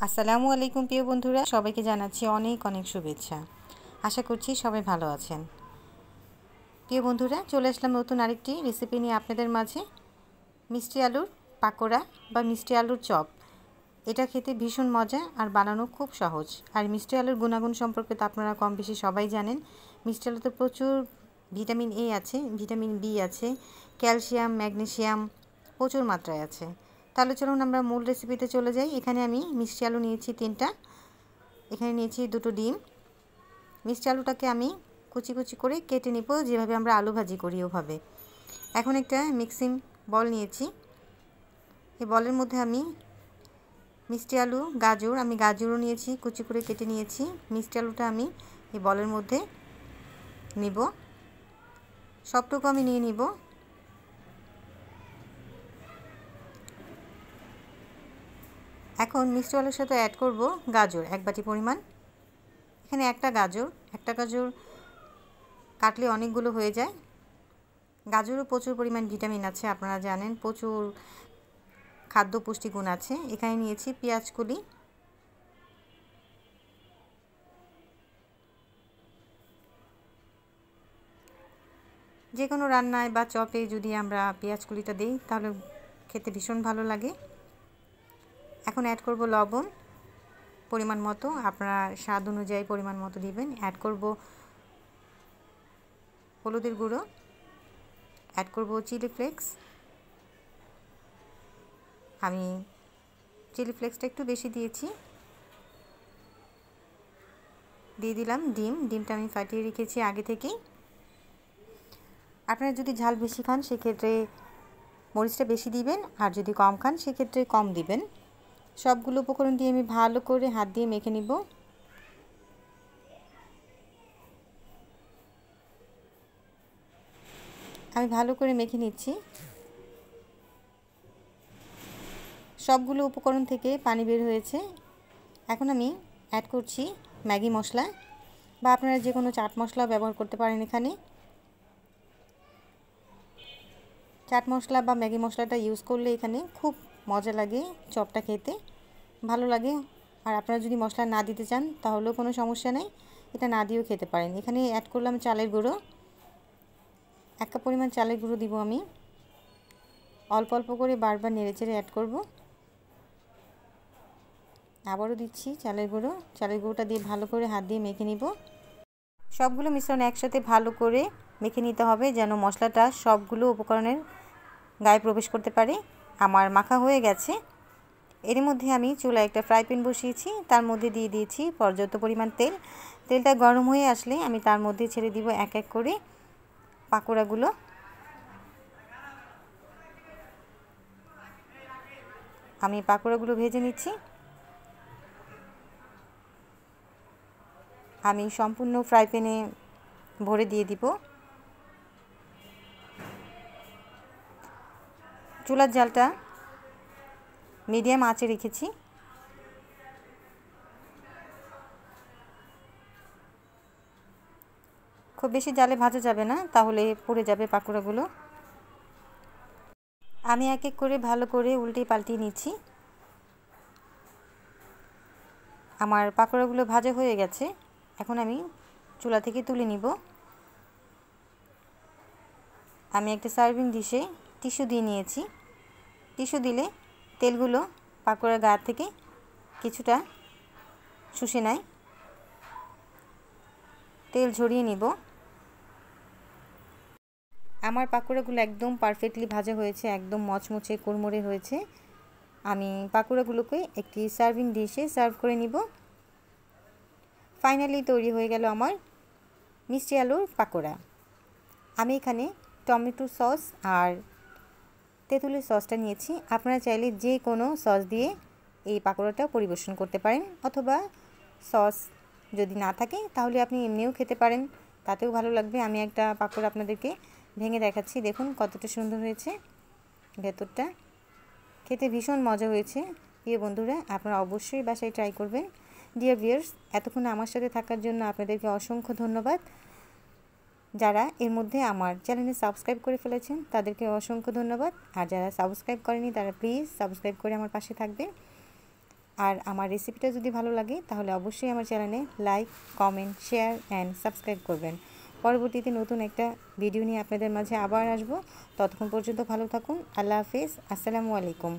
আসসালামু আলাইকুম প্রিয় বন্ধুরা, সবাইকে জানাচ্ছি অনেক অনেক শুভেচ্ছা। আশা করছি সবাই ভালো আছেন। প্রিয় বন্ধুরা, চলে আসলাম নতুন আরেকটি রেসিপি নিয়ে আপনাদের মাঝে। মিষ্টি আলুর পাকোড়া বা মিষ্টি আলুর চপ। এটা খেতে ভীষণ মজা আর বানানো খুব সহজ। আর মিষ্টি আলুর গুণাগুণ সম্পর্কে তো আপনারা কম বেশি সবাই জানেন। মিষ্টি আলুতে প্রচুর ভিটামিন এ আছে, ভিটামিন বি আছে, ক্যালসিয়াম, ম্যাগনেসিয়াম প্রচুর মাত্রায় আছে। তাহলে চলুন আমরা মূল রেসিপিতে চলে যাই। এখানে আমি মিষ্টি আলু নিয়েছি 3টা, এখানে নিয়েছি 2টো ডিম। মিষ্টি আলুটাকে আমি কুচি কুচি করে কেটে নেব, যেভাবে আমরা আলু ভাজি করি ওভাবে। এখন একটা মিক্সিং বল নিয়েছি, এই বলের মধ্যে আমি মিষ্টি আলু, গাজর, আমি গাজরও নিয়েছি কুচি করে কেটে নিয়েছি। মিষ্টি আলুটা আমি এই বলের মধ্যে নিব, সবটুকু আমি নিয়ে নিব। এখন মিষ্টি আলুর সাথে অ্যাড করব গাজর 1 বাটি পরিমাণ। এখানে একটা গাজর কাটলে অনেকগুলো হয়ে যায়। গাজরও প্রচুর পরিমাণ ভিটামিন আছে, আপনারা জানেন, প্রচুর খাদ্য পুষ্টিগুণ আছে। এখানে নিয়েছি পেঁয়াজ কলি, যে কোনো রান্নায় বা চপে যদি আমরা পেঁয়াজ কলিটা দিই তাহলে খেতে ভীষণ ভালো লাগে। এখন অ্যাড করব লবণ পরিমাণ মতো, আপনারা স্বাদ অনুযায়ী পরিমাণ মতো দিবেন। অ্যাড করব হলুদের গুঁড়ো, অ্যাড করব চিলি ফ্লেক্স। আমি চিলি ফ্লেক্সটা একটু বেশি দিয়েছি। দিয়ে দিলাম ডিমটা আমি ফাটিয়ে রেখেছি আগে থেকেই। আপনারা যদি ঝাল বেশি খান সেক্ষেত্রে মরিচটা বেশি দিবেন, আর যদি কম খান সেক্ষেত্রে কম দিবেন। সবগুলো উপকরণ দিয়ে আমি ভালো করে হাত দিয়ে মেখে নিব। আমি ভালো করে মেখে নিচ্ছি। সবগুলো উপকরণ থেকে পানি বের হয়েছে। এখন আমি অ্যাড করছি ম্যাগি মশলা, বা আপনারা যে কোনো চাট মশলা ব্যবহার করতে পারেন। এখানে চাট মশলা বা ম্যাগি মশলাটা ইউজ করলে এখানে খুব মজা লাগে, চপটা খেতে ভালো লাগে। আর আপনারা যদি মশলা না দিতে চান তাহলেও কোনো সমস্যা নেই, এটা না দিয়েও খেতে পারেন। এখানে অ্যাড করলাম চালের গুঁড়ো, 1 কাপ পরিমাণ চালের গুঁড়ো দিব আমি। অল্প অল্প করে বারবার নেড়েচেড়ে অ্যাড করব। আবারও দিচ্ছি চালের গুঁড়োটা দিয়ে ভালো করে হাত দিয়ে মেখে নিব। সবগুলো মিশ্রণ একসাথে ভালো করে মেখে নিতে হবে, যেন মশলাটা সবগুলো উপকরণের গায়ে প্রবেশ করতে পারে। আমার মাখা হয়ে গেছে। এর মধ্যে আমি চুলায় একটা ফ্রাই প্যান বসিয়েছি, তার মধ্যে দিয়ে দিয়েছি পর্যাপ্ত পরিমাণ তেল। তেলটা গরম হয়ে আসলে আমি তার মধ্যে ছেড়ে দিব এক এক করে পাকোড়াগুলো। আমি পাকোড়াগুলো ভেজে নিচ্ছি। আমি সম্পূর্ণ ফ্রাই প্যানে ভরে দিয়ে দিব। চুলার জালটা মিডিয়াম আঁচে রেখেছি। খুব বেশি জালে ভাজা যাবে না, তাহলে পুড়ে যাবে পাকোড়াগুলো। আমি এক এক করে ভালো করে উল্টে পাল্টিয়ে নিচ্ছি। আমার পাকোড়াগুলো ভাজা হয়ে গেছে। এখন আমি চুলা থেকে তুলে নিব। আমি একটা সার্ভিং ডিশে টিস্যু দিয়ে নিয়েছি। টিস্যু দিলে তেলগুলো পাকোড়ার গা থেকে কিছুটা শুষে নেয়। তেল ঝরিয়ে নিব। আমার পাকোড়াগুলো একদম পারফেক্টলি ভাজা হয়েছে, একদম মচমচে কুড়মুড়ে হয়েছে। আমি পাকোড়াগুলোকে একটি সার্ভিং ডিশে সার্ভ করে নিব। ফাইনালি তৈরি হয়ে গেল আমার মিষ্টি আলুর পাকোড়া। আমি এখানে টমেটো সস আর তেঁতুলের সসটা নিয়েছি। আপনারা চাইলে যে কোনো সস দিয়ে এই পাকোড়াটা পরিবেশন করতে পারেন, অথবা সস যদি না থাকে তাহলে আপনি এমনিও খেতে পারেন, তাতেও ভালো লাগবে। আমি একটা পাকোড়া আপনাদেরকে ভেঙে দেখাচ্ছি, দেখুন কতটা সুন্দর হয়েছে ভেতরটা। খেতে ভীষণ মজা হয়েছে। প্রিয় বন্ধুরা, আপনারা অবশ্যই বাসায় ট্রাই করবেন। ডিয়ার ভিউয়ার্স, এতক্ষণ আমার সাথে থাকার জন্য আপনাদেরকে অসংখ্য ধন্যবাদ। যারা এর মধ্যে আমার চ্যানেলে সাবস্ক্রাইব করে ফেলেছেন তাদেরকে অসংখ্য ধন্যবাদ। আর যারা সাবস্ক্রাইব করেনি তারা প্লিজ সাবস্ক্রাইব করে আমার পাশে থাকবেন। আর আমার রেসিপিটা যদি ভালো লাগে তাহলে অবশ্যই আমার চ্যানেলে like, comment, share and subscribe করবেন। পরবর্তীতে নতুন একটা ভিডিও নিয়ে আপনাদের মাঝে আবার আসবো। ততক্ষণ পর্যন্ত ভালো থাকুন। আল্লাহ হাফেজ। আসসালামু আলাইকুম।